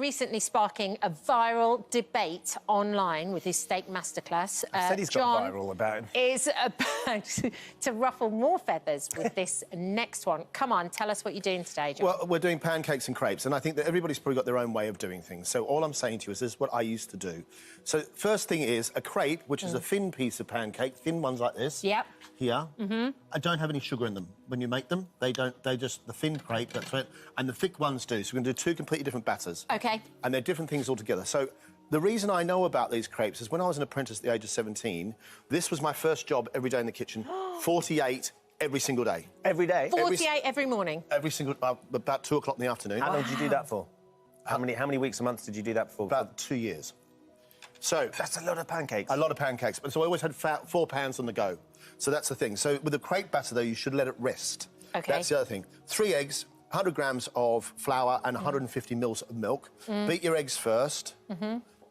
recently sparking a viral debate online with his steak masterclass. I said he's John got viral about him. is about to ruffle more feathers with this next one. Come on, tell us what you're doing today, John. Well, we're doing pancakes and crepes, and I think that everybody's probably got their own way of doing things. So all I'm saying to you is this is what I used to do. So first thing is a crepe, which is a thin piece of pancake, thin ones like this. Yep. Here. I don't have any sugar in them. When you make them, they don't. They just the thin crepe. That's right. And the thick ones do. So we're going to do two completely different batters. OK. And they're different things altogether. So the reason I know about these crepes is when I was an apprentice at the age of 17, this was my first job every day in the kitchen. 48 every single day. Every day? 48 every morning? Every single... about 2 o'clock in the afternoon. How long did you do that for? How many weeks a month did you do that for? About 2 years. So... That's a lot of pancakes. A lot of pancakes. So I always had 4 pounds on the go. So that's the thing. So with the crepe batter, though, you should let it rest. OK. That's the other thing. 3 eggs, 100 grams of flour and 150 mils of milk. Beat your eggs first.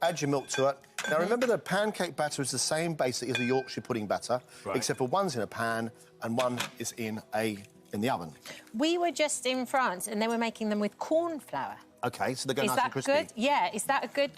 Add your milk to it. Now, remember, the pancake batter is the same basically as the Yorkshire pudding batter, except for one's in a pan and one is in the oven. We were just in France and they were making them with corn flour. OK, so they go Is nice that and crispy. good? Yeah, is that a good...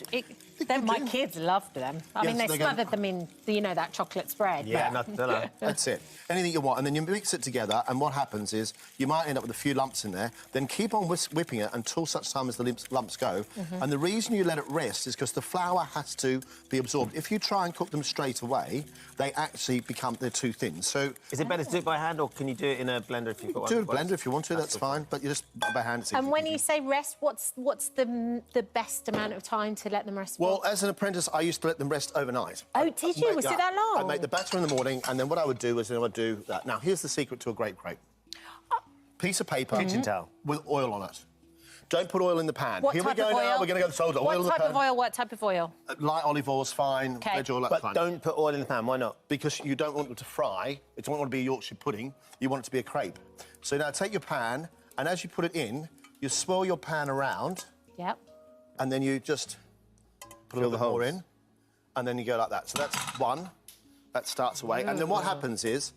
My kids loved them. I mean, they smothered them in, you know, that chocolate spread. Yeah, Nutella. That's it. Anything you want, and then you mix it together, and what happens is you might end up with a few lumps in there, then keep on whipping it until such time as the lumps go. And the reason you let it rest is because the flour has to be absorbed. If you try and cook them straight away, they actually they're too thin. So... Is it better to do it by hand, or can you do it in a blender if you've got one? Do a blender if you want to, that's fine, but you just by hand. And when you say rest, what's the best amount of time to let them rest? Well, as an apprentice, I used to let them rest overnight. Oh, did you? Was it that long? I'd make the batter in the morning, and then what I would do is then I would do that. Now, here's the secret to a great crepe. Piece of paper... Kitchen towel. ...with oil on it. Don't put oil in the pan. What Here we type go of now, oil? we're going to go to soda. Oil in the pan. What type of oil? What type of oil? Light olive oil's fine, veg oil, that's fine. But don't put oil in the pan, why not? Because you don't want them to fry. You don't want it to be a Yorkshire pudding. You want it to be a crepe. So now take your pan, and as you put it in, you swirl your pan around. Yep. And then you just put a little bit more in, and then you go like that. So that's one. That starts away. And then what happens is,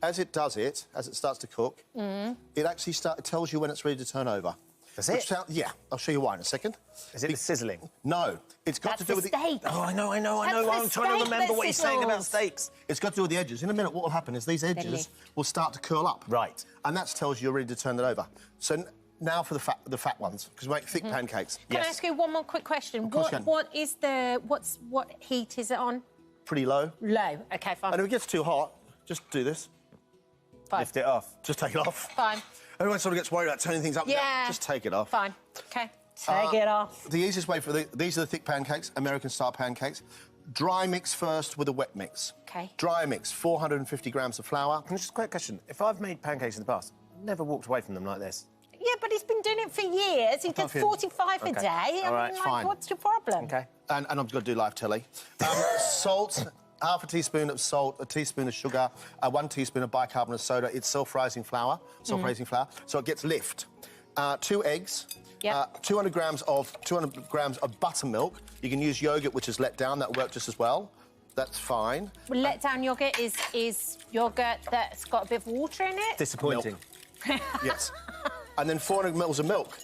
as it starts to cook, it actually tells you when it's ready to turn over. Does it? Yeah, I'll show you why in a second. Is it the sizzling? No, it's got to do with the steak. Oh, I know. I'm trying to remember what he's saying about steaks. It's got to do with the edges. In a minute, what will happen is these edges will start to curl up. Right. And that tells you you're ready to turn it over. So now for the fat ones, because we make thick pancakes. Can I ask you one more quick question? What heat is it on? Pretty low. Low. OK, fine. And if it gets too hot, just do this. Fine. Lift it off. Just take it off. Fine. Everyone sort of gets worried about turning things up. Yeah. Just take it off. Fine. OK. Take it off. The easiest way these are the thick pancakes, American-style pancakes. Dry mix first with a wet mix. OK. Dry mix, 450 grams of flour. Just a quick question. If I've made pancakes in the past, I've never walked away from them like this. Yeah, but he's been doing it for years. He did 45 a day. All right, fine. What's your problem? OK. And I'm going to do live telly. Salt, half a teaspoon of salt, a teaspoon of sugar, 1 teaspoon of bicarbonate soda. It's self-rising flour, so it gets lift. 2 eggs. Yep. 200 grams of buttermilk. You can use yogurt, which is let down. That'll work just as well. That's fine. Well, let down yogurt is yogurt that's got a bit of water in it. Disappointing. Yes. And then 400 mils of milk.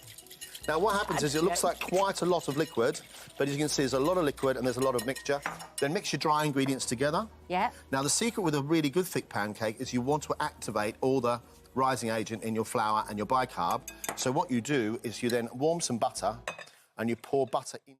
Now, what happens is it looks like quite a lot of liquid, but as you can see, there's a lot of liquid and there's a lot of mixture. Then mix your dry ingredients together. Yeah. Now, the secret with a really good thick pancake is you want to activate all the rising agent in your flour and your bicarb. So what you do is you then warm some butter and you pour butter in.